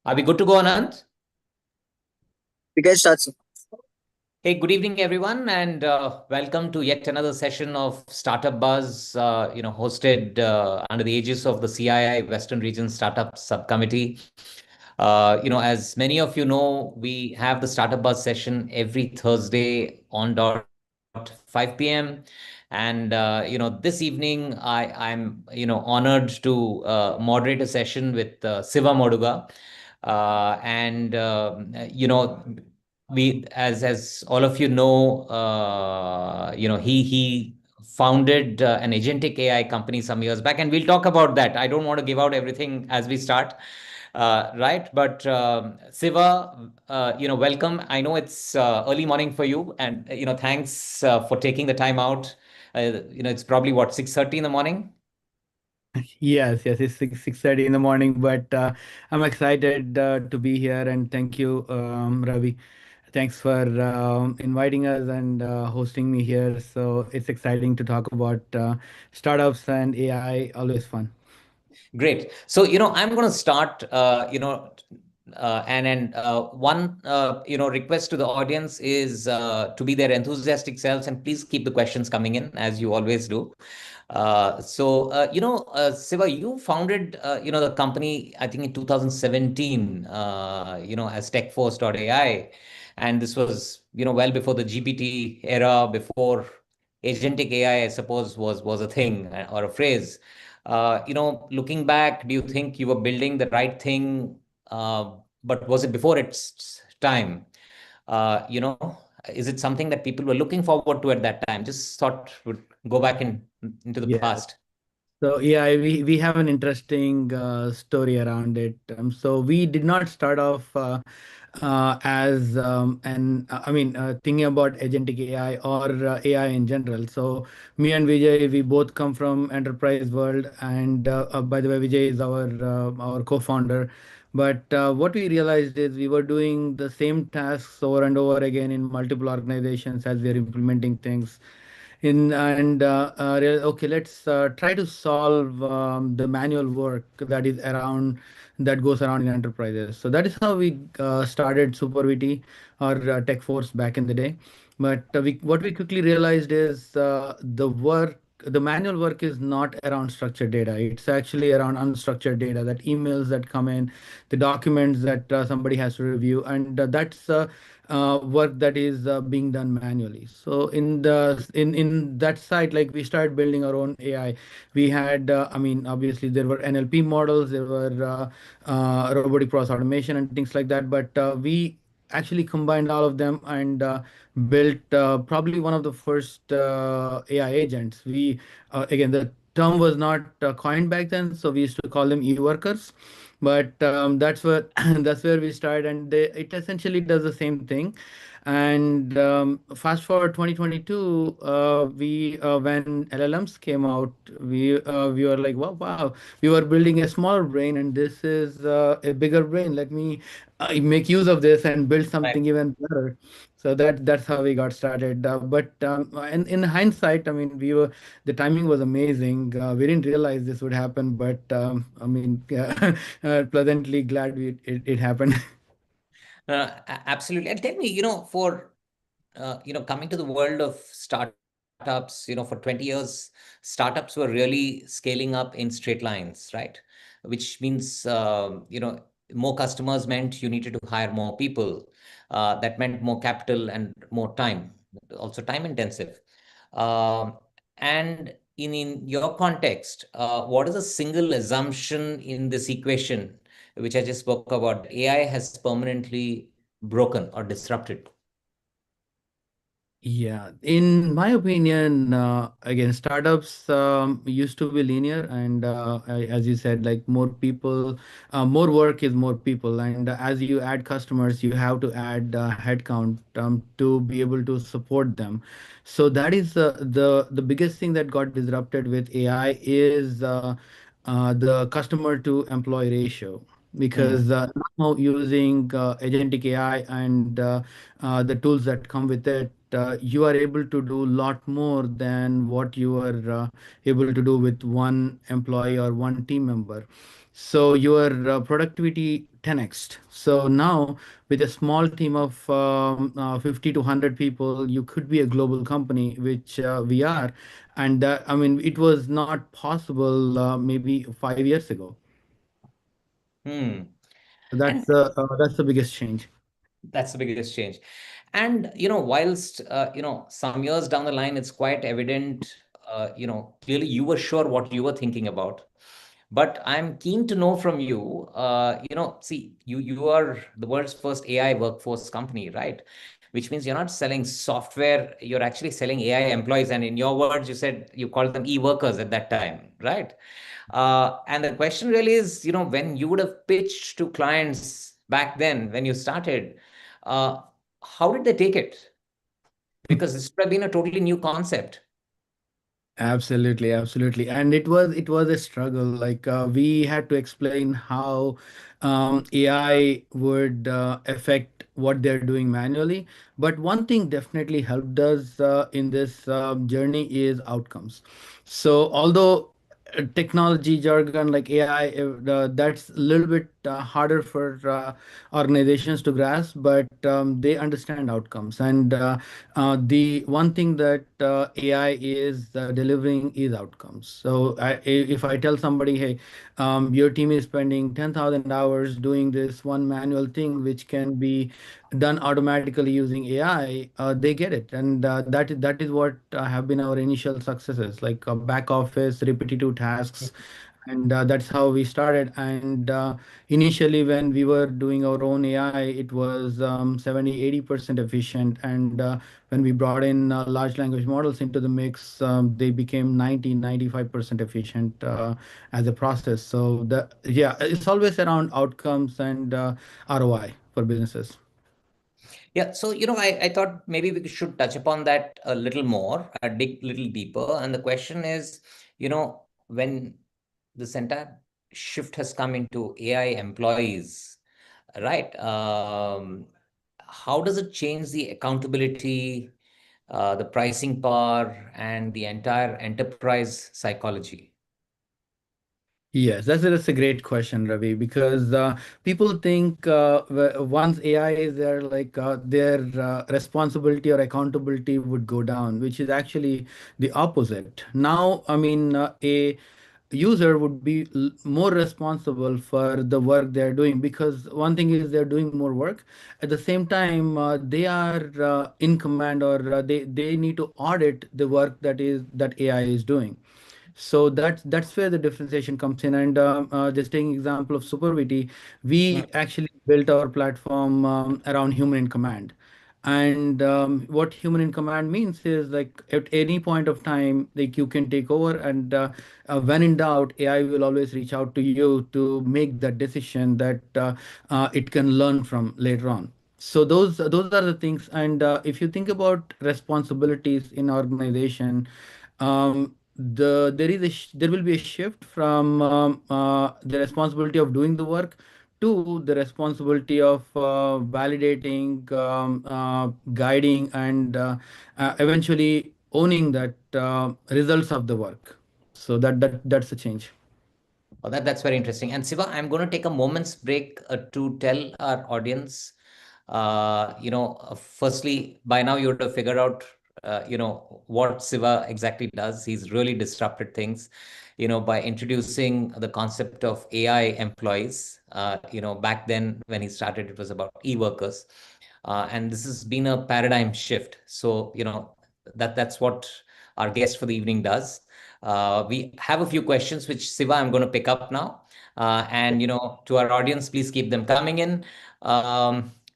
Are we good to go, Anand? We can start. Sir. Hey, good evening, everyone, and welcome to yet another session of Startup Buzz. Hosted under the aegis of the CII Western Region Startup Subcommittee. As many of you know, we have the Startup Buzz session every Thursday on dot 5 p.m. And this evening I'm honored to moderate a session with Siva Moduga. And we as all of you know, he founded an agentic AI company some years back, and we'll talk about that. I don't want to give out everything as we start, right? But Siva, welcome. I know it's early morning for you, and thanks for taking the time out. It's probably what, 6:30 in the morning. Yes, yes, it's 6:30 in the morning, but I'm excited to be here and thank you, Ravi. Thanks for inviting us and hosting me here. So it's exciting to talk about startups and AI, always fun. Great. So, I'm going to start, and one, request to the audience is to be their enthusiastic selves, and please keep the questions coming in as you always do. Siva, you founded, the company, I think in 2017, as TechForce.ai. And this was, well before the GPT era, before agentic AI, I suppose, was a thing or a phrase. Looking back, do you think you were building the right thing? But was it before its time? Uh, you know, is it something that people were looking forward to at that time? Just thought would go back into the Yeah. past. So yeah, we have an interesting story around it. So we did not start off as I mean thinking about agentic AI or AI in general. So me and Vijay, we both come from enterprise world, and by the way, Vijay is our co-founder. But what we realized is we were doing the same tasks over and over again in multiple organizations as we are implementing things in and okay, let's try to solve the manual work that goes around in enterprises. So that is how we started SuperVT or Tech Force back in the day. But what we quickly realized is the manual work is not around structured data. It's actually around unstructured data, that emails that come in, the documents that somebody has to review, and that's work that is being done manually. So in that side, like we started building our own AI. We had, I mean, obviously there were NLP models, there were robotic process automation and things like that. But we actually combined all of them and built probably one of the first AI agents. We again, the term was not coined back then, so we used to call them e-workers. But that's where that's where we started, and it essentially does the same thing. And fast forward 2022, we when LLMs came out, we were like, wow, wow, we were building a smaller brain, and this is a bigger brain. Let me make use of this and build something even better. So that's how we got started. But in hindsight, I mean, the timing was amazing. We didn't realize this would happen, but I mean, pleasantly glad it happened. Absolutely. And tell me, for coming to the world of startups, for 20 years, startups were really scaling up in straight lines, right? Which means, more customers meant you needed to hire more people. That meant more capital and more time, also time intensive. Um, and in your context, what is a single assumption in this equation, which I just spoke about, AI has permanently broken or disrupted? Yeah, in my opinion, again, startups used to be linear, and as you said, like more people, more work is more people, and as you add customers, you have to add headcount to be able to support them. So that is the biggest thing that got disrupted with AI is the customer to employee ratio. Hmm. Because now using agentic AI and the tools that come with it, you are able to do a lot more than what you are able to do with one employee or one team member. So your productivity 10x. So now with a small team of 50 to 100 people, you could be a global company, which we are. And I mean, it was not possible maybe 5 years ago. Hmm. And That's the biggest change. that's the biggest change. And, whilst, some years down the line, it's quite evident, clearly you were sure what you were thinking about. But I'm keen to know from you, see, you are the world's first AI workforce company, right? Which means you're not selling software, you're actually selling AI employees. And in your words, you said you called them e-workers at that time, right? And the question really is, when you would have pitched to clients back then, when you started, uh, how did they take it? Because this would have been a totally new concept. Absolutely, absolutely, and it was a struggle. Like we had to explain how AI would affect what they're doing manually. But one thing definitely helped us in this journey is outcomes. So although technology jargon like AI, that's a little bit harder for organizations to grasp, but they understand outcomes. And the one thing that AI is delivering is outcomes. So if I tell somebody, hey, your team is spending 10,000 hours doing this one manual thing, which can be done automatically using AI, they get it. And that is what have been our initial successes, like back office, repetitive tasks. And that's how we started. And initially, when we were doing our own AI, it was 70, 80% efficient. And when we brought in large language models into the mix, they became 90, 95% efficient as a process. So yeah, it's always around outcomes and ROI for businesses. Yeah, so I thought maybe we should touch upon that a little more, dig a little deeper. And the question is, when this entire shift has come into AI employees, right? How does it change the accountability, the pricing power, and the entire enterprise psychology? Yes, that's a great question, Ravi, because people think once AI is there, like their responsibility or accountability would go down, which is actually the opposite. Now, I mean, a user would be more responsible for the work they're doing, because one thing is they're doing more work. At the same time, they are in command, or they need to audit the work that AI is doing. So that's where the differentiation comes in. And just taking example of Supervity, we actually built our platform around human in command. And what human in command means is, like, at any point of time, like, you can take over. And when in doubt, AI will always reach out to you to make that decision that it can learn from later on. So those are the things. And if you think about responsibilities in organization, there will be a shift from the responsibility of doing the work to the responsibility of validating, guiding, and eventually owning that results of the work. So that's the change. Oh, that's very interesting. And Siva, I'm going to take a moment's break to tell our audience. Firstly, by now you would have figured out, what Siva exactly does. He's really disrupted things, by introducing the concept of AI employees. Back then when he started, it was about e-workers, and this has been a paradigm shift. So, that's what our guest for the evening does. We have a few questions which Siva I'm going to pick up now. And to our audience, please keep them coming in.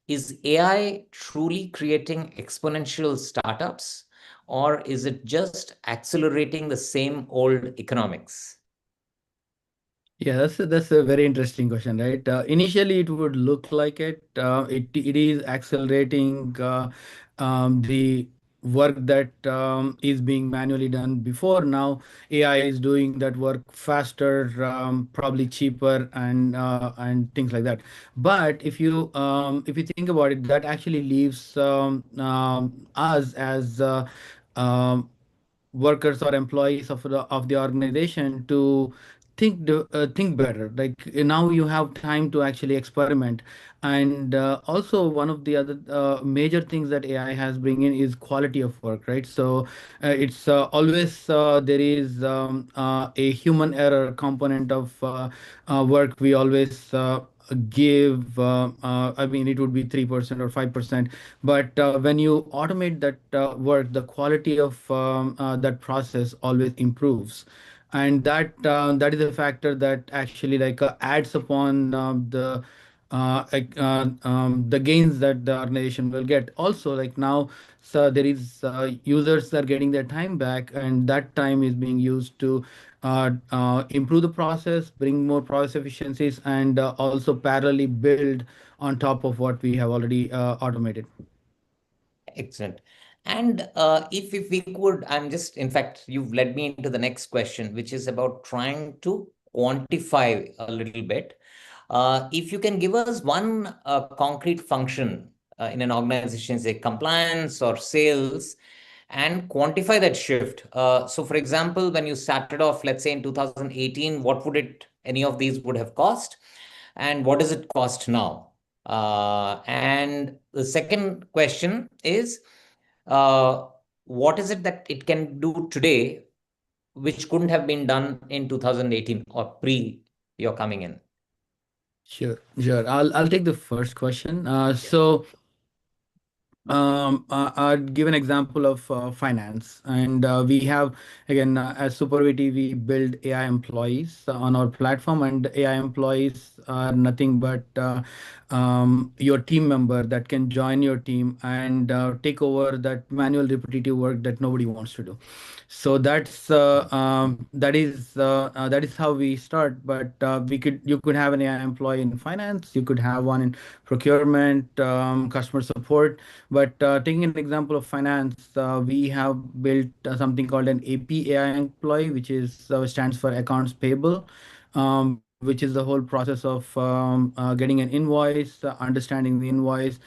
Is AI truly creating exponential startups, or is it just accelerating the same old economics? Yeah, that's a very interesting question, right? Initially, it would look like it. It is accelerating the work that is being manually done before. Now, AI is doing that work faster, probably cheaper, and things like that. But if you think about it, that actually leaves us as um, workers or employees of the organization to think better. Like now you have time to actually experiment. And also one of the other major things that AI has bring in is quality of work, right? So it's always there is a human error component of work. We always give I mean, it would be 3% or 5%, but when you automate that work, the quality of that process always improves. And that is a factor that actually like adds upon the gains that the organization will get. Also, like now, so there is users are getting their time back, and that time is being used to improve the process, bring more process efficiencies, and also parallelly build on top of what we have already automated. Excellent. And if we could, I'm just, in fact, you've led me into the next question, which is about trying to quantify a little bit. If you can give us one concrete function in an organization, say compliance or sales, and quantify that shift. So, for example, when you started off, let's say in 2018, what would any of these would have cost? And what does it cost now? And the second question is, uh, what is it that it can do today, which couldn't have been done in 2018 or pre your coming in? Sure. I'll take the first question. I'd give an example of finance, and we have again as Superviti, we build AI employees on our platform, and AI employees are nothing but your team member that can join your team and take over that manual repetitive work that nobody wants to do. So that is how we start. But you could have an AI employee in finance, you could have one in procurement, customer support. But taking an example of finance, we have built something called an APAI employee, which is stands for accounts payable, which is the whole process of getting an invoice, understanding the invoice,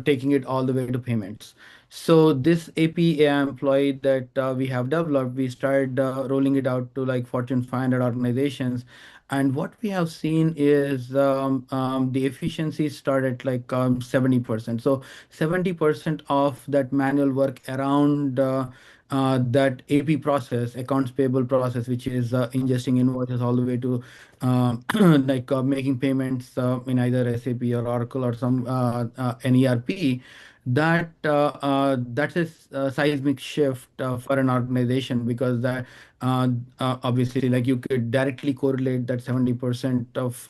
taking it all the way to payments. So this APAI employee that we have developed, we started rolling it out to like Fortune 500 organizations. And what we have seen is the efficiency started like 70%. So 70% of that manual work around that AP process, accounts payable process, which is ingesting invoices all the way to like making payments in either SAP or Oracle or some an ERP. That's a seismic shift for an organization, because that obviously like you could directly correlate that 70% of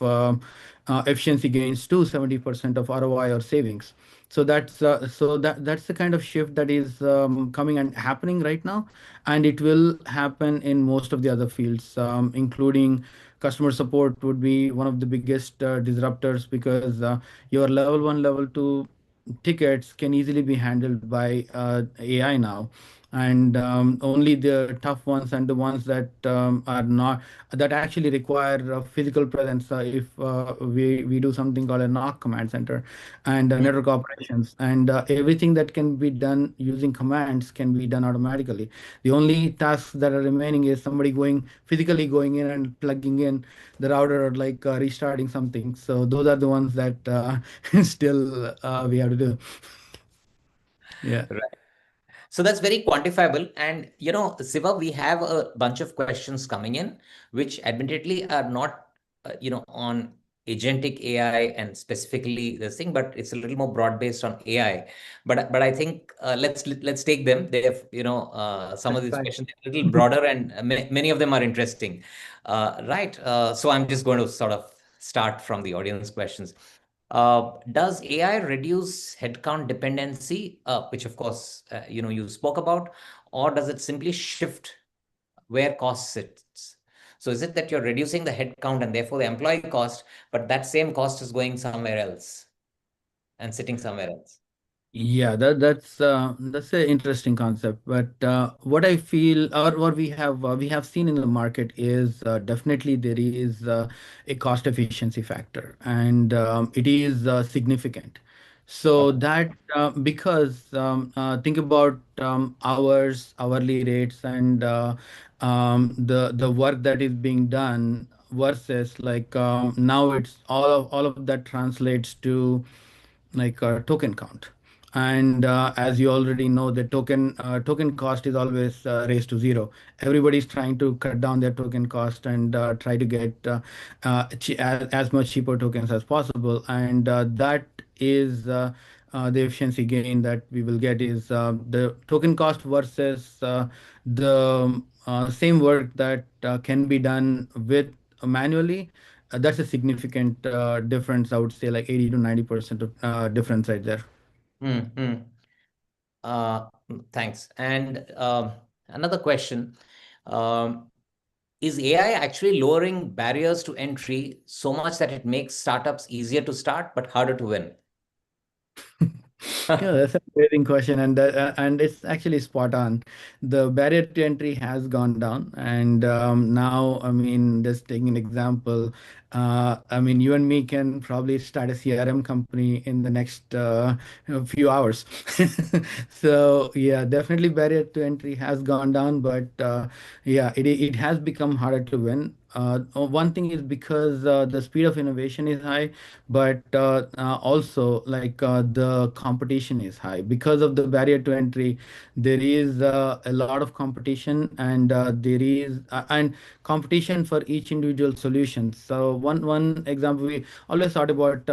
efficiency gains to 70% of ROI or savings. So that's the kind of shift that is coming and happening right now, and it will happen in most of the other fields, including customer support would be one of the biggest disruptors, because your level one, level two tickets can easily be handled by AI now. And only the tough ones and the ones that are not, that actually require physical presence, if we do something called a NOC command center and network operations, and everything that can be done using commands can be done automatically. The only tasks that are remaining is somebody going physically going in and plugging in the router, or like restarting something. So those are the ones that still we have to do. Yeah. Right. So that's very quantifiable. And, Siva, we have a bunch of questions coming in, which admittedly are not, on agentic AI and specifically this thing, but it's a little more broad based on AI. But I think let's take them. They have, some of That's these fine. questions are a little broader, and many of them are interesting. Right. So I'm just going to sort of start from the audience questions. Does AI reduce headcount dependency, which of course you spoke about, or does it simply shift where cost sits? So is it that you're reducing the headcount and therefore the employee cost, but that same cost is going somewhere else and sitting somewhere else? Yeah, that's an interesting concept. But what I feel, or what we have seen in the market is definitely there is a cost efficiency factor, and it is significant. So that because think about hourly rates, and the work that is being done versus like now it's all of that translates to like token count. And as you already know, the token cost is always raised to zero. Everybody's trying to cut down their token cost and try to get as much cheaper tokens as possible. And that is the efficiency gain that we will get is the token cost versus the same work that can be done with manually. That's a significant difference. I would say like 80 to 90% of difference right there. Mm-hmm. Thanks. And another question. Um, is AI actually lowering barriers to entry so much that it makes startups easier to start but harder to win? Yeah, that's an amazing question, and it's actually spot on. The barrier to entry has gone down, and now, I mean, just taking an example, I mean, you and me can probably start a CRM company in the next few hours. So yeah, definitely barrier to entry has gone down, but yeah, it has become harder to win. One thing is because the speed of innovation is high, but also like the competition is high because of the barrier to entry. There is a lot of competition, and there is and competition for each individual solution. So one example, we always thought about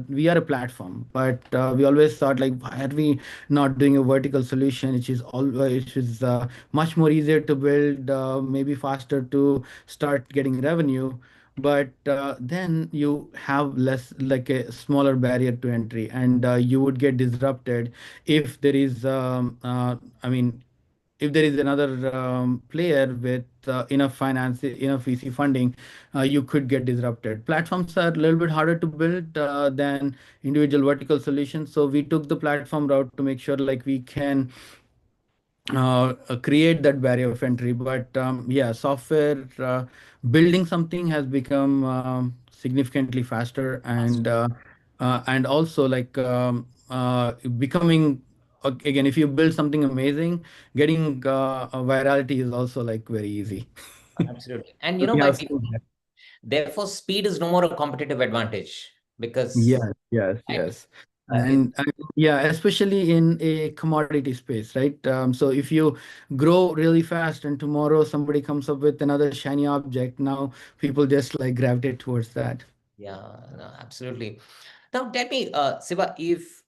we are a platform, but we always thought like, why are we not doing a vertical solution, which is much more easier to build, maybe faster to start getting revenue. But then you have less, like a smaller barrier to entry, and you would get disrupted if there is I mean, if there is another player with enough finance, enough VC funding, you could get disrupted. Platforms are a little bit harder to build than individual vertical solutions. So we took the platform route to make sure like we can create that barrier of entry. But yeah, software building something has become significantly faster, and also like becoming again, if you build something amazing, getting a virality is also like very easy. Absolutely. And We by have default, seen that. therefore, speed is no more a competitive advantage because Yes, yes, right, yes. it, And yeah, especially in a commodity space, right? So if you grow really fast and tomorrow somebody comes up with another shiny object, now people just like gravitate towards that. yeah, no, absolutely. Now, tell me, Siva, if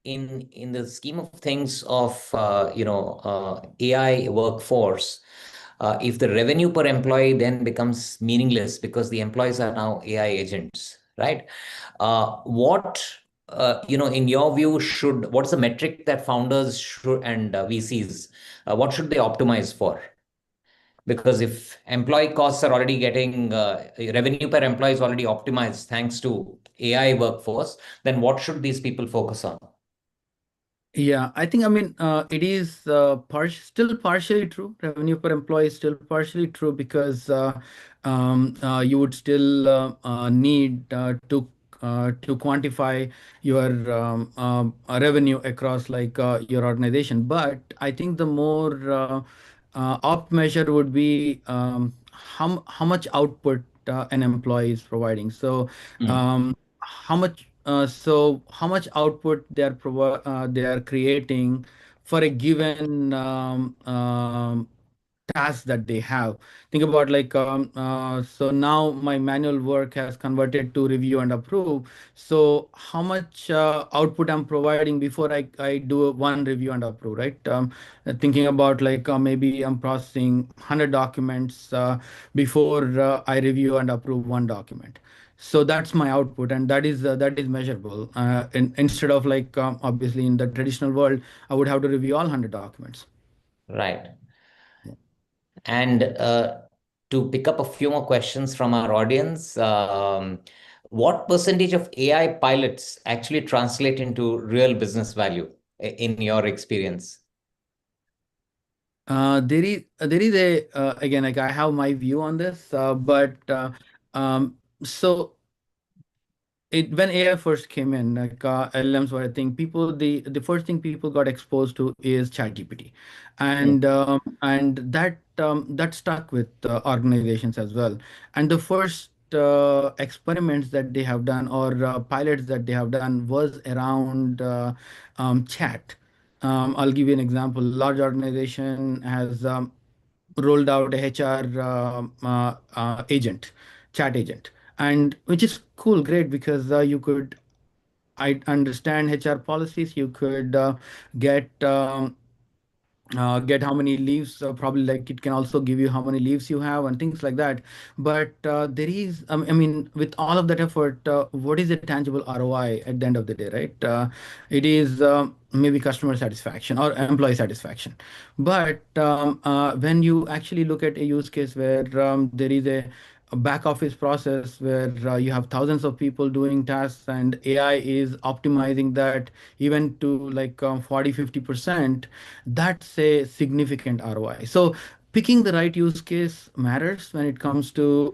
in the scheme of things of AI workforce, if the revenue per employee then becomes meaningless because the employees are now AI agents, right? What in your view, what is the metric that founders should and VCs, what should they optimize for? Because if employee costs are already getting revenue per employee is already optimized thanks to AI workforce, then what should these people focus on? Yeah, I think, I mean, it is still partially true. Revenue per employee is still partially true because you would still need to quantify your revenue across like your organization. But I think the more opt measure would be how much output an employee is providing. So Hmm. how much output they are creating for a given task that they have. Think about like so now my manual work has converted to review and approve. So how much output I'm providing before I do one review and approve, right? Thinking about like maybe I'm processing 100 documents before I review and approve one document. So that's my output, and that is measurable. Instead of like obviously in the traditional world, I would have to review all 100 documents. Right. And to pick up a few more questions from our audience, what percentage of AI pilots actually translate into real business value in your experience? There is a again, like I have my view on this, but so when AI first came in, like LLMs were a thing, the first thing people got exposed to is ChatGPT, Mm. and that stuck with organizations as well. And the first experiments that they have done, or pilots that they have done, was around chat. I'll give you an example. Large organization has rolled out a HR agent, chat agent, and which is cool, great, because you could I understand HR policies. You could get how many leaves, probably, like it can also give you how many leaves you have and things like that. But there is, I mean, with all of that effort, what is the tangible ROI at the end of the day, right? It is maybe customer satisfaction or employee satisfaction. But when you actually look at a use case where there is a back office process where you have thousands of people doing tasks, and AI is optimizing that even to like 40-50%, that's a significant ROI. So picking the right use case matters when it comes to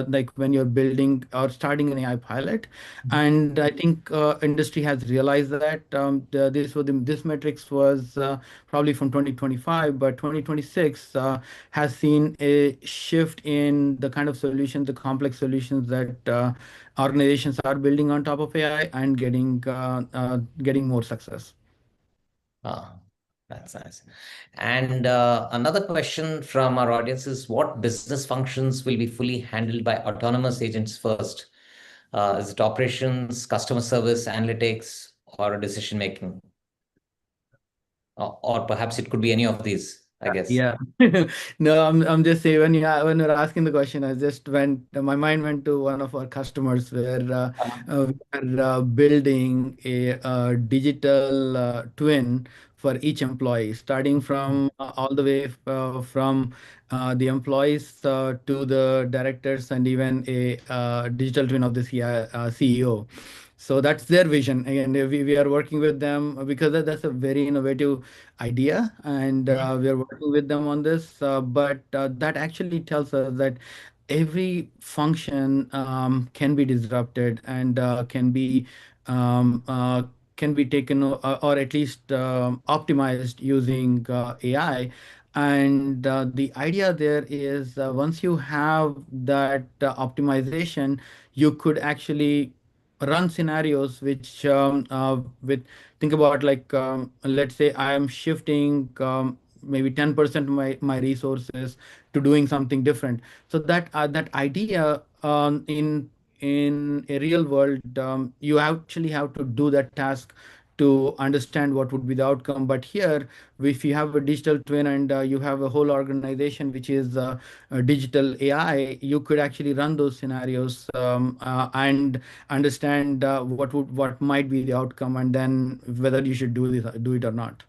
like when you're building or starting an AI pilot. And I think industry has realized that this metrics was probably from 2025, but 2026 has seen a shift in the kind of solutions, the complex solutions that organizations are building on top of AI, and getting more success. Ah, that's nice. And another question from our audience is, what business functions will be fully handled by autonomous agents first? Is it operations, customer service, analytics, or decision making? Or perhaps it could be any of these, I guess. Yeah. No, I'm just saying, when you're asking the question, I just went my mind went to one of our customers where we are building a digital twin for each employee, starting from all the way from the employees to the directors, and even a digital twin of the CEO. So that's their vision. Again, we are working with them because that's a very innovative idea, and we are working with them on this. But that actually tells us that every function can be disrupted, and um, uh, can be taken, or at least optimized using AI. And the idea there is, once you have that optimization, you could actually run scenarios which with think about, like, let's say I am shifting maybe 10% my resources to doing something different. So that idea, in a real world, you actually have to do that task to understand what would be the outcome. But here, if you have a digital twin, and you have a whole organization which is digital AI, you could actually run those scenarios, and understand what might be the outcome, and then whether you should do it or not.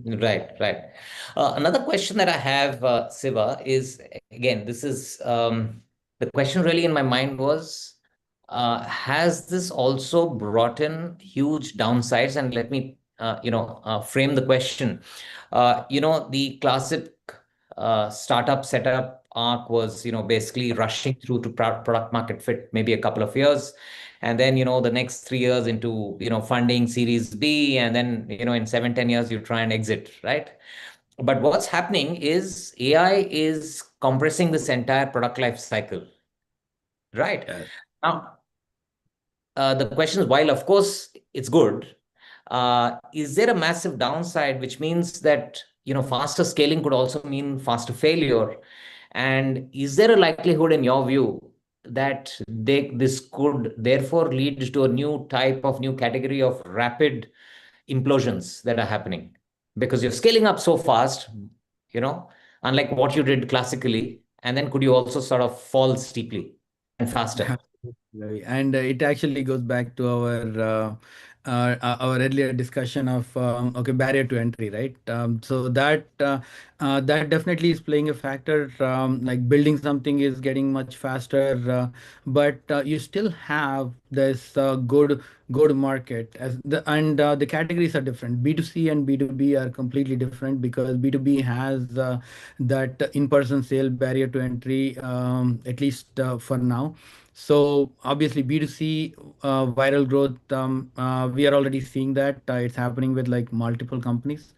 Right, right. Another question that I have, Siva, is, again, this is the question really in my mind was, has this also brought in huge downsides? And let me, frame the question. The classic startup setup arc was, basically rushing through to product market fit, maybe a couple of years, and then the next 3 years into funding series B, and then in 7-10 years you try and exit, right? But what's happening is AI is compressing this entire product life cycle, right? Yes. Now, the question is, while of course it's good, is there a massive downside, which means that faster scaling could also mean faster failure? And is there a likelihood, in your view, that this could therefore lead to a new category of rapid implosions that are happening? Because you're scaling up so fast, you know, unlike what you did classically, and then could you also sort of fall steeply and faster? Right. And it actually goes back to our earlier discussion of okay, barrier to entry, right? So that definitely is playing a factor. Like building something is getting much faster, but you still have this good go to market, and the categories are different. B2C and B2B are completely different, because B2B has that in-person sale barrier to entry, at least for now. So obviously B2C viral growth, we are already seeing that it's happening with like multiple companies.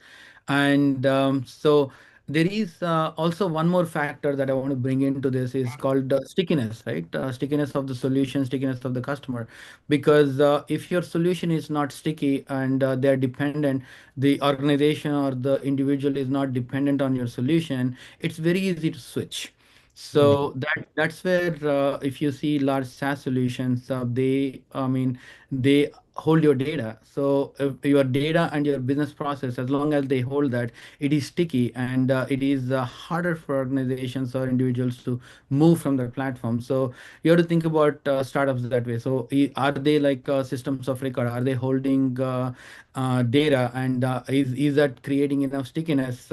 And so there is also one more factor that I want to bring into this is called stickiness, right? Stickiness of the solution, stickiness of the customer. Because if your solution is not sticky and they're dependent, the organization or the individual is not dependent on your solution, it's very easy to switch. Mm. So that's where if you see large SaaS solutions, they hold your data. So if your data and your business process, as long as they hold that, it is sticky and it is harder for organizations or individuals to move from their platform. So you have to think about startups that way. So are they like systems of record? Are they holding data, and is that creating enough stickiness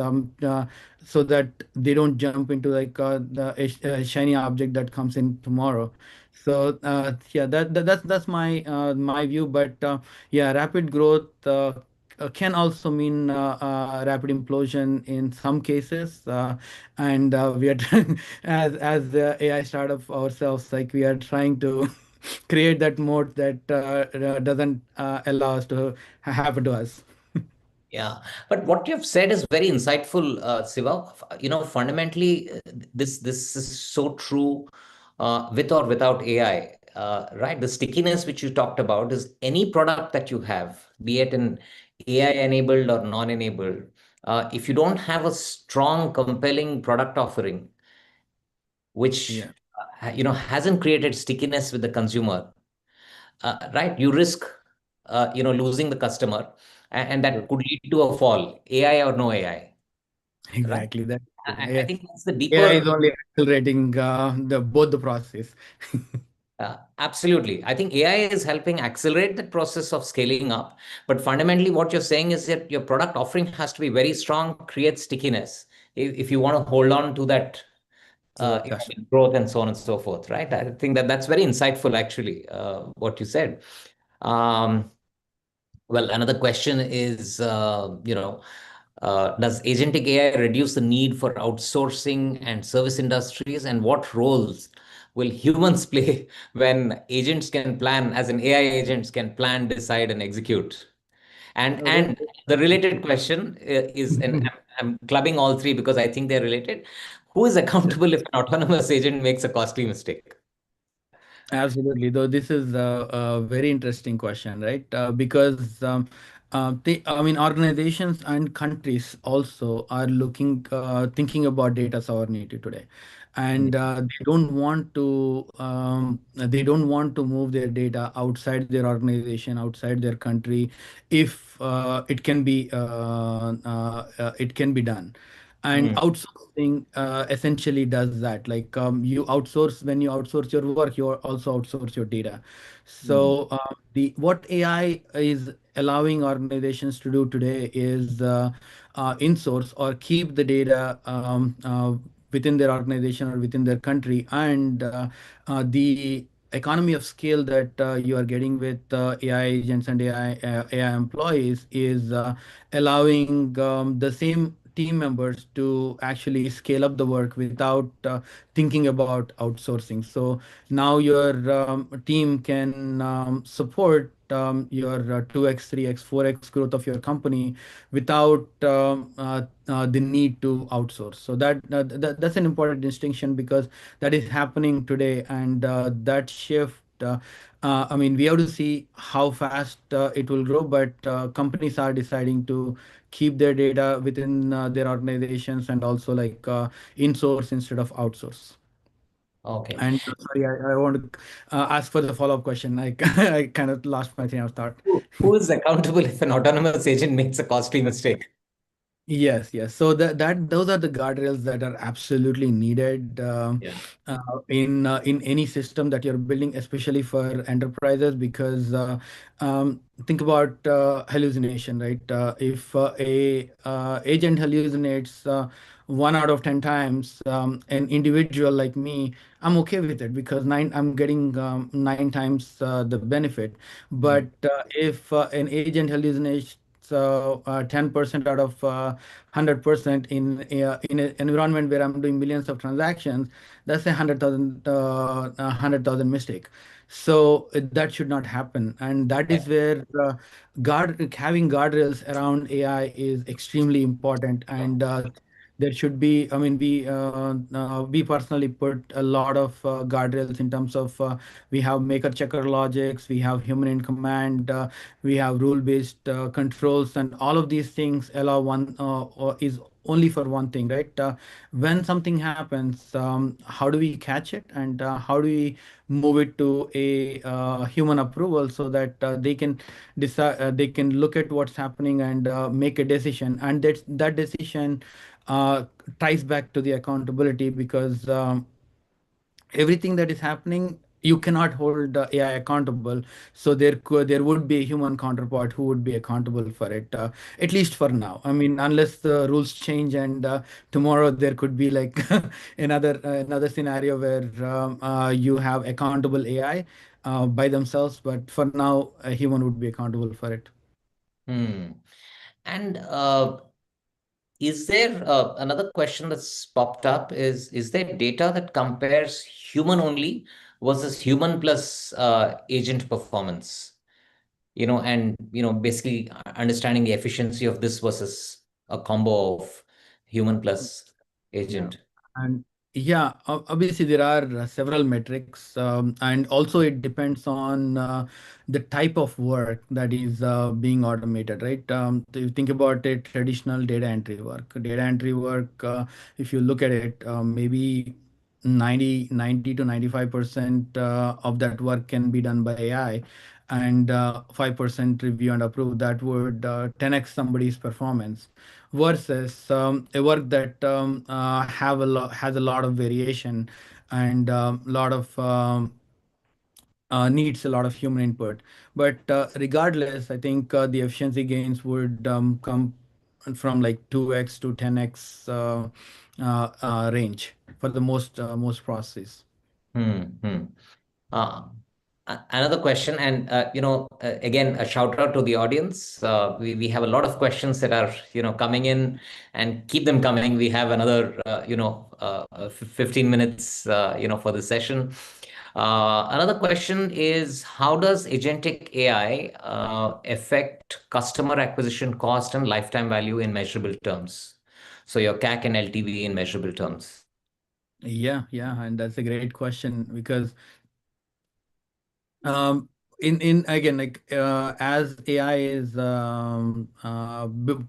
so that they don't jump into like the shiny object that comes in tomorrow? So yeah, that's my my view. But yeah, rapid growth can also mean rapid implosion in some cases, and we are trying, as the AI startup ourselves, like we are trying to create that mode that doesn't allow us to happen to us. Yeah, but what you've said is very insightful, Siva. Fundamentally, this is so true, with or without AI. Right? The stickiness which you talked about is any product that you have, be it an AI enabled or non-enabled. If you don't have a strong, compelling product offering, which Yeah, hasn't created stickiness with the consumer, right? You risk, losing the customer, and true. that could lead to a fall, AI or no AI, right? Exactly. That I think that's the AI deeper. is only accelerating the both the process. Absolutely. I think AI is helping accelerate the process of scaling up. But fundamentally, what you're saying is that your product offering has to be very strong, create stickiness if you want to hold on to that, Growth, that's right. growth and so on and so forth, right? I think that that's very insightful, actually, what you said. Um, well, another question is, does agentic AI reduce the need for outsourcing and service industries? And what roles will humans play when agents can plan, as in AI agents can plan, decide, and execute? And Very the related question is, and I'm clubbing all three because I think they're related. Who is good. accountable if an autonomous agent makes a costly mistake? Absolutely, though this is a very interesting question, right? Because I mean, organizations and countries also are thinking about data sovereignty today, and they don't want to move their data outside their organization, outside their country, if it can be done. And Mm, outsourcing essentially does that. Like you outsource when you outsource your work, you also outsource your data. mm, So the what AI is allowing organizations to do today is insource or keep the data within their organization or within their country, and the economy of scale that you are getting with AI agents and AI employees is allowing the same team members to actually scale up the work without thinking about outsourcing. So now your team can support your 2x, 3x, 4x growth of your company without the need to outsource. So that's an important distinction because that is happening today, and that shift. I mean, we have to see how fast it will grow, but companies are deciding to keep their data within their organizations and also like in-source instead of outsource. okay. And sorry, I want to ask for the follow-up question. Like I kind of lost my train of thought. Who is accountable if an autonomous agent makes a costly mistake? Yes, yes. So that those are the guardrails that are absolutely needed Yeah. in any system that you're building, especially for enterprises, because think about hallucination, right? If a agent hallucinates 1 out of 10 times, an individual like me, I'm okay with it because I'm getting 9 times the benefit. But if an agent hallucinates 10% out of 100% in an environment where I'm doing millions of transactions. That's a 100,000 mistake. So that should not happen, and that is where guard having guardrails around AI is extremely important. And there should be, I mean, we personally put a lot of guardrails in terms of we have maker checker logics, we have human in command, we have rule based controls, and all of these things allow one or is only for one thing, right? When something happens, how do we catch it, and how do we move it to a human approval so that they can decide, they can look at what's happening and make a decision, and that decision uh, ties back to the accountability, because everything that is happening, you cannot hold AI accountable. So there would be a human counterpart who would be accountable for it, at least for now. I mean, unless the rules change and tomorrow there could be like another scenario where you have accountable AI by themselves. But for now, a human would be accountable for it. Hmm. And is there another question that's popped up is there data that compares human only versus human plus agent performance? And basically understanding the efficiency of this versus a combo of human plus Yeah. agent. And yeah, obviously there are several metrics, and also it depends on the type of work that is being automated, right? So you think about it, traditional data entry work. Data entry work, if you look at it, maybe 90 to 95% of that work can be done by AI, and 5% review and approve. That would 10x somebody's performance, versus a work that has a lot of variation and lot of needs a lot of human input. But regardless, I think the efficiency gains would come from like 2x to 10x range for the most processes. Hmm. Hmm. Uh, Another question, and again, a shout out to the audience. We have a lot of questions that are coming in, and keep them coming. We have another 15 minutes for the session. Another question is, how does agentic AI affect customer acquisition cost and lifetime value in measurable terms? So your CAC and LTV in measurable terms. Yeah, and that's a great question, because um in again, like as AI is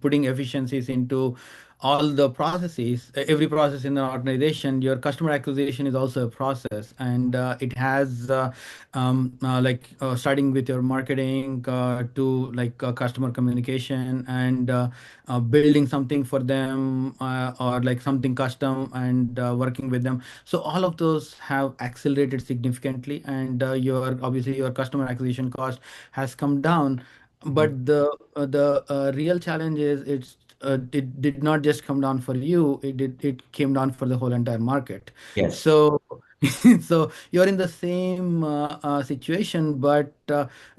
putting efficiencies into all the processes, every process in the organization, your customer acquisition is also a process, and it has starting with your marketing to like customer communication, and building something for them, or like something custom, and working with them. So all of those have accelerated significantly, and your obviously your customer acquisition cost has come down. Mhm. But the real challenge is it did not just come down for you. It came down for the whole entire market. Yes. So so you're in the same situation, but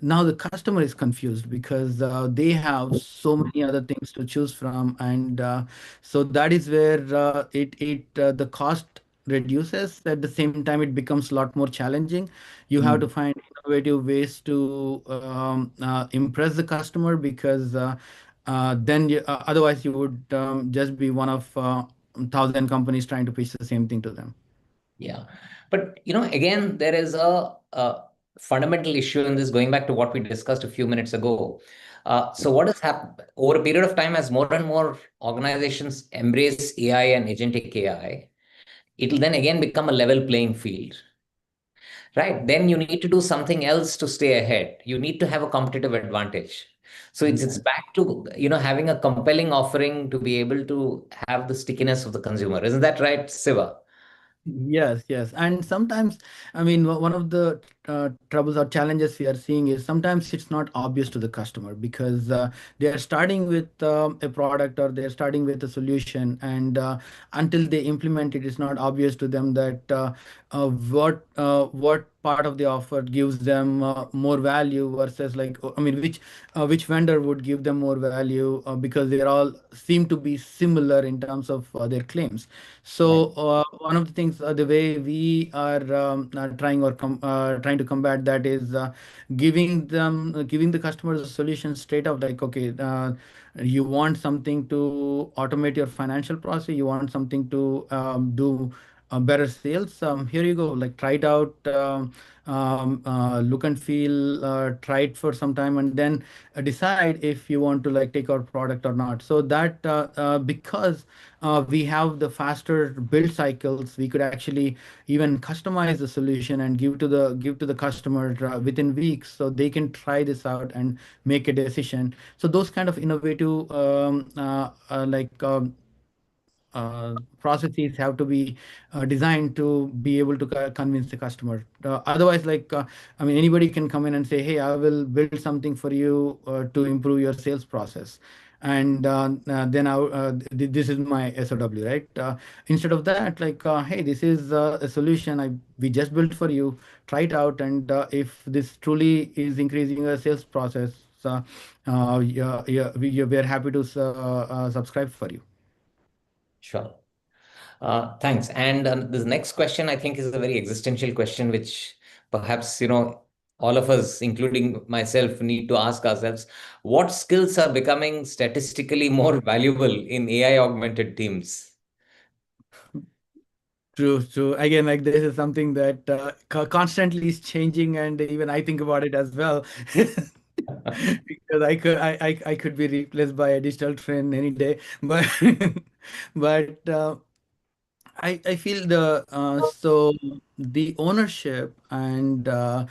now the customer is confused because they have so many other things to choose from, and so that is where the cost reduces. At the same time, it becomes a lot more challenging. You have to Mm. find innovative ways to impress the customer, because otherwise you would just be one of 1,000 companies trying to pitch the same thing to them. Yeah. But, again, there is a fundamental issue in this, going back to what we discussed a few minutes ago. So what has happened over a period of time, as more and more organizations embrace AI and agentic AI, it'll then again become a level playing field, right? Then you need to do something else to stay ahead. You need to have a competitive advantage. So it's Yeah. back to, having a compelling offering to be able to have the stickiness of the consumer. Isn't that right, Siva? Yes, yes. And sometimes, I mean, one of the troubles or challenges we are seeing is sometimes it's not obvious to the customer because they are starting with a product or they are starting with a solution, and until they implement it, it's not obvious to them that what part of the offer gives them more value versus like I mean which vendor would give them more value because they all seem to be similar in terms of their claims. Right. So one of the things, the way we are trying to combat that is giving the customers a solution straight up, like, okay, you want something to automate your financial process, you want something to do better sales. Here you go, like try it out, look and feel, try it for some time, and then decide if you want to like take our product or not. So that because we have the faster build cycles, we could actually even customize the solution and give to the customer within weeks, so they can try this out and make a decision. So those kind of innovative processes have to be designed to be able to convince the customer. Otherwise, like I mean, anybody can come in and say, "Hey, I will build something for you to improve your sales process," and then this is my SOW, right? Instead of that, like, "Hey, this is a solution we just built for you. Try it out, and if this truly is increasing your sales process, yeah, yeah, we're happy to subscribe for you." Sure. Thanks. And this next question, I think, is a very existential question, which perhaps, all of us, including myself, need to ask ourselves: what skills are becoming statistically more valuable in AI augmented teams? True, true. Again, like this is something that constantly is changing, and even I think about it as well, because I could be replaced by a digital twin any day, but but I feel the ownership and the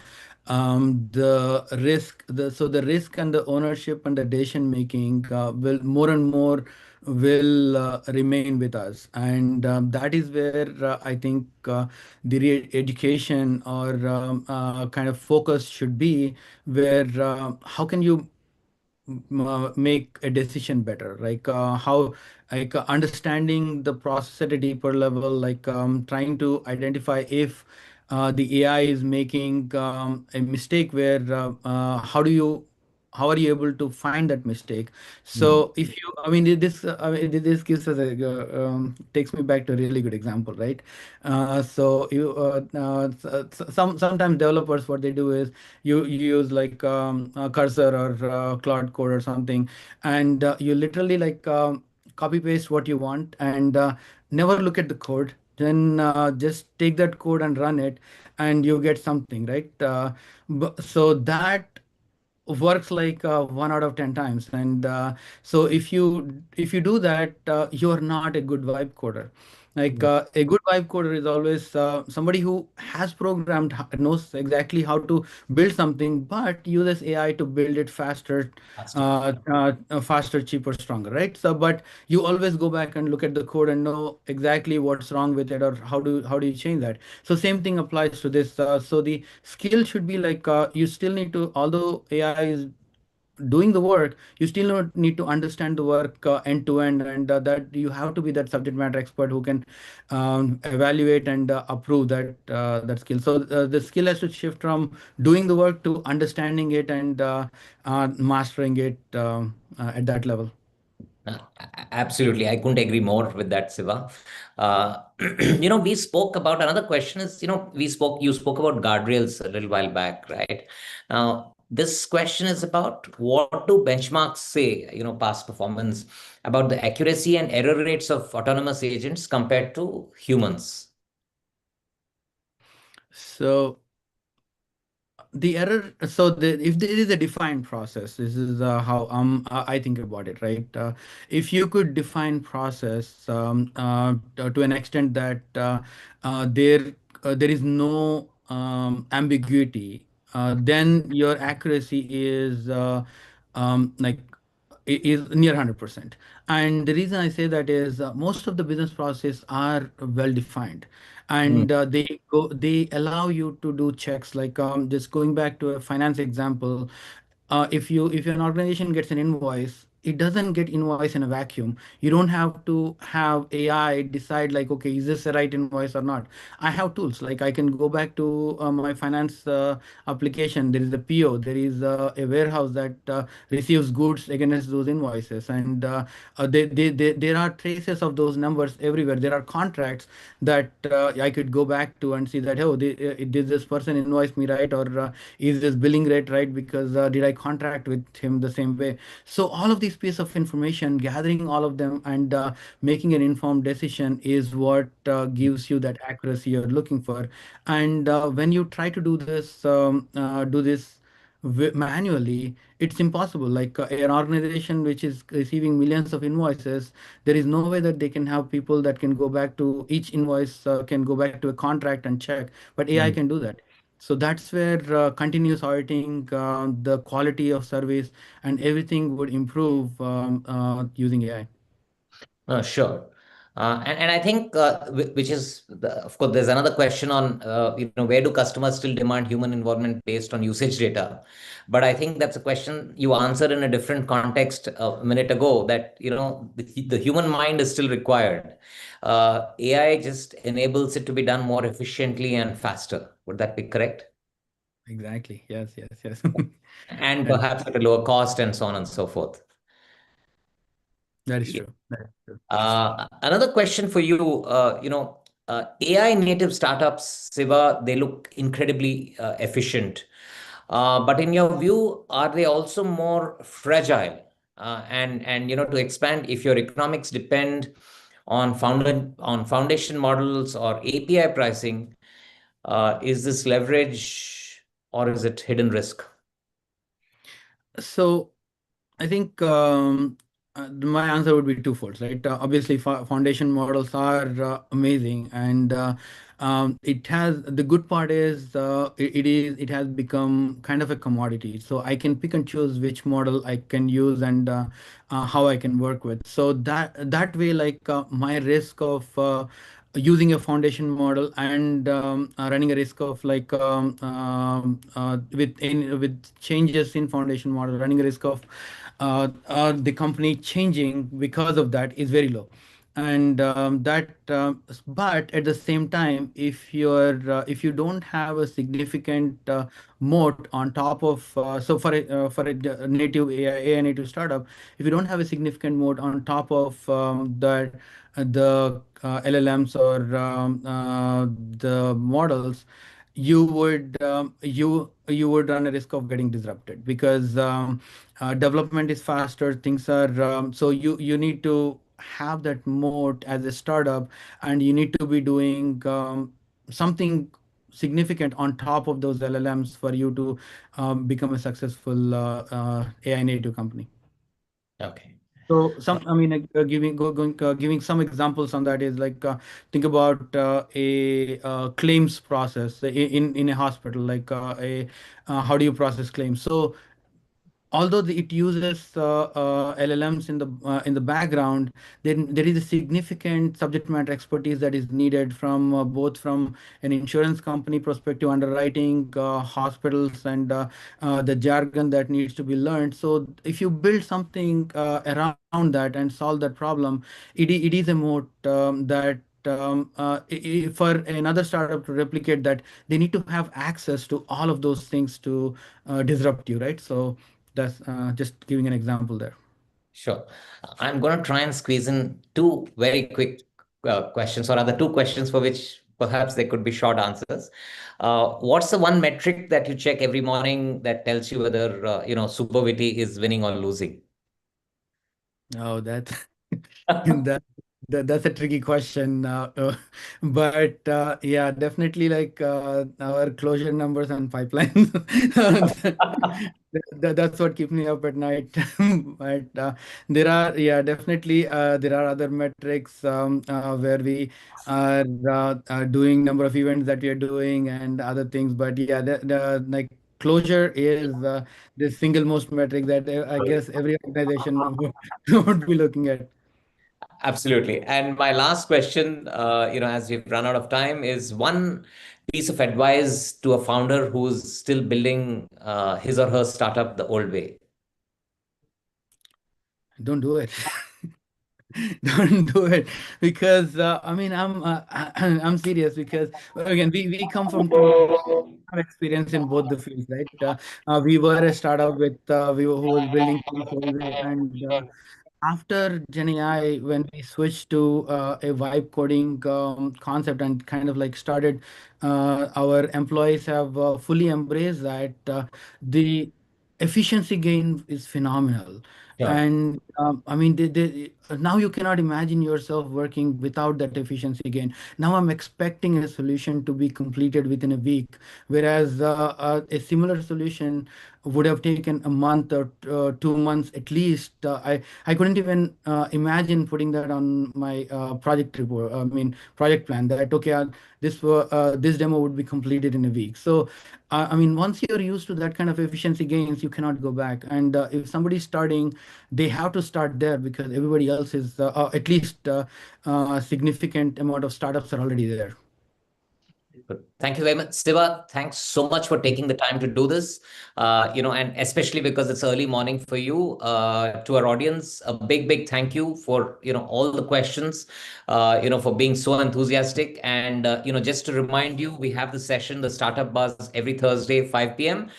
risk and the ownership and the decision making will more and more will remain with us, and that is where I think the education or kind of focus should be, where how can you make a decision better, like how like understanding the process at a deeper level, like trying to identify if the AI is making a mistake, where how are you able to find that mistake. Hmm. So if you I mean this I mean, this gives us a takes me back to a really good example, right? Sometimes developers, what they do is you use like a cursor or Claude Code or something, and you literally like copy paste what you want, and never look at the code. Then just take that code and run it, and you get something, right? So that works like 1 out of 10 times, and so if you do that, you're not a good vibe coder. Like a good vibe coder is always somebody who has programmed, knows exactly how to build something, but uses AI to build it faster, Faster. faster, cheaper, stronger, right? So but you always go back and look at the code and know exactly what's wrong with it, or how do you change that. So same thing applies to this. So the skill should be like you still need to, although AI is doing the work, you still need to understand the work end to end, and that you have to be that subject matter expert who can evaluate and approve that skill. So the skill has to shift from doing the work to understanding it and mastering it at that level. Absolutely. I couldn't agree more with that, Siva. We spoke about another question is, you spoke about guardrails a little while back, right? Now, this question is about what do benchmarks say, past performance about the accuracy and error rates of autonomous agents compared to humans? So the error, if there is a defined process, this is how I think about it, right? If you could define process to an extent that there is no ambiguity, then your accuracy is like is near 100%. And the reason I say that is most of the business processes are well defined, Mm. and they allow you to do checks, like just going back to a finance example. If an organization gets an invoice, it doesn't get invoice in a vacuum. You don't have to have AI decide like, okay, is this the right invoice or not. I have tools, like I can go back to my finance application. There is a PO, there is a warehouse that receives goods against those invoices, and there are traces of those numbers everywhere. There are contracts that I could go back to and see that, oh, did this person invoice me right, or is this billing rate right, because did I contract with him the same way. So all of these pieces of information, gathering all of them and making an informed decision is what gives you that accuracy you're looking for. And when you try to do this manually, it's impossible. Like an organization which is receiving millions of invoices, there is no way that they can have people that can go back to each invoice, can go back to a contract and check, but AI Mm. can do that. So that's where continuous auditing, the quality of service, and everything would improve using AI. Sure. And I think, which is, of course, there's another question on, where do customers still demand human involvement based on usage data? But I think that's a question you answered in a different context a minute ago, that, the human mind is still required. AI just enables it to be done more efficiently and faster. Would that be correct? Exactly. Yes, yes, yes. And That is, perhaps at a lower cost and so on and so forth. that is true. That is true. Another question for you, AI native startups, Siva, they look incredibly efficient. But in your view, are they also more fragile? And to expand, if your economics depend on foundation models or API pricing, is this leverage or is it hidden risk? So I think my answer would be twofold, right? Obviously, foundation models are amazing, and it has the good part is it has become kind of a commodity. So I can pick and choose which model I can use and how I can work with. So that way, like my risk of using a foundation model and running a risk of like with changes in foundation model, running a risk of the company changing because of that is very low. And but at the same time, if you don't have a significant moat on top of for a native AI native startup, if you don't have a significant moat on top of the LLMs or the models, you would run a risk of getting disrupted, because development is faster, things are so you need to have that moat as a startup, and you need to be doing something significant on top of those LLMs for you to become a successful AI native company. Okay. So I mean, giving some examples on that is like think about a claims process in a hospital, like how do you process claims? So although it uses LLMs in the background, then there is a significant subject matter expertise that is needed from both from an insurance company perspective, underwriting, hospitals, and the jargon that needs to be learned. So if you build something around that and solve that problem, it is a moat that for another startup to replicate that, they need to have access to all of those things to disrupt you, right? So that's just giving an example there. Sure. I'm going to try and squeeze in two very quick questions, or other two questions for which perhaps there could be short answers. What's the one metric that you check every morning that tells you whether, Superviti is winning or losing? Oh, that that, that's a tricky question. But yeah, definitely like our closure numbers and pipelines. That's what keeps me up at night. But there are, yeah, definitely there are other metrics where we are doing number of events that we are doing and other things. But yeah, like closure is the single most metric that I guess every organization would be looking at. Absolutely. And my last question, as we've run out of time, is one piece of advice to a founder who's still building his or her startup the old way. Don't do it. Don't do it because I mean I'm serious because again we come from have experience in both the fields, right? We were a startup with who was building things whole way, and after Gen AI, when we switched to a vibe coding concept and kind of like started, our employees have fully embraced that. The efficiency gain is phenomenal. Sure. And I mean, now you cannot imagine yourself working without that efficiency gain. Now I'm expecting a solution to be completed within a week, whereas a similar solution would have taken a month or 2 months at least. I couldn't even imagine putting that on my project report. I mean, project plan that okay, this demo would be completed in a week. So, I mean, once you're used to that kind of efficiency gains, you cannot go back. And if somebody's starting, they have to start there because everybody else is at least a significant amount of startups are already there. Good. Thank you very much, Siva. Thanks so much for taking the time to do this. And especially because it's early morning for you. To our audience, a big, big thank you for all the questions. For being so enthusiastic. And just to remind you, we have the session, the Startup Buzz, every Thursday, 5 p.m.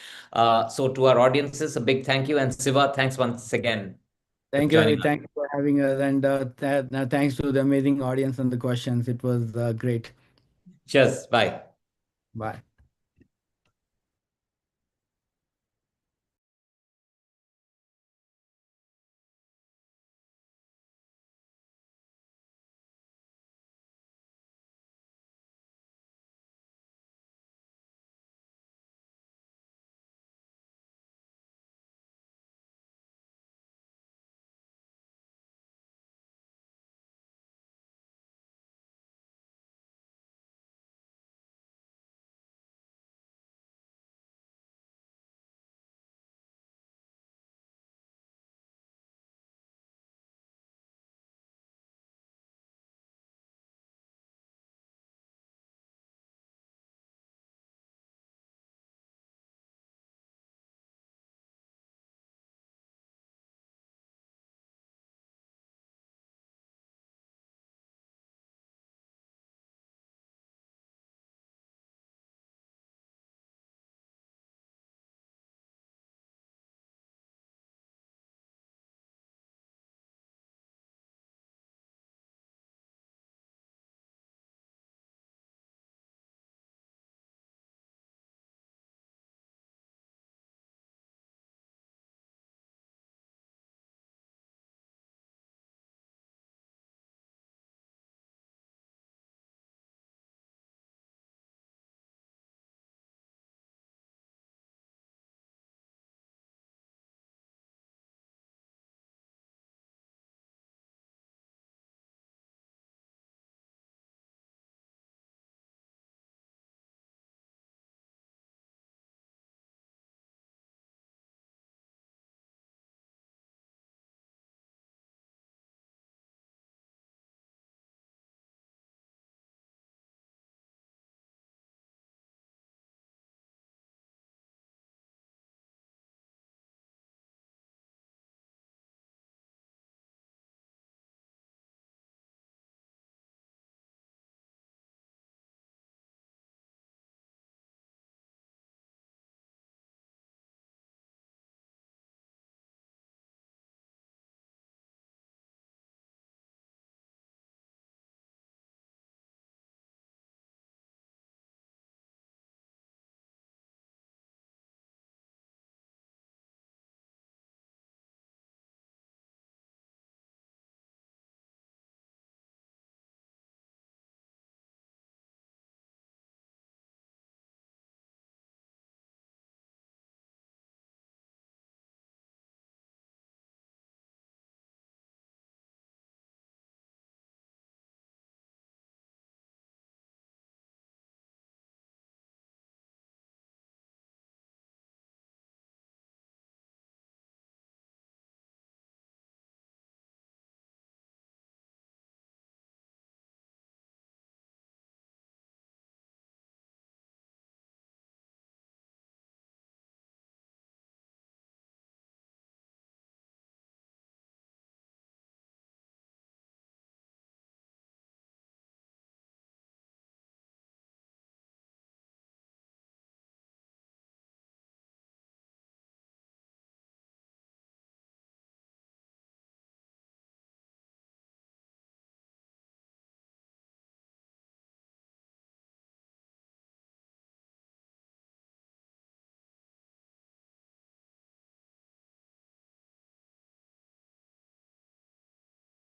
So to our audiences, a big thank you, and Siva, thanks once again for Thank you, joining Ravi. us. Thank you for having us. And thanks to the amazing audience and the questions. It was great. Cheers. Bye. Bye.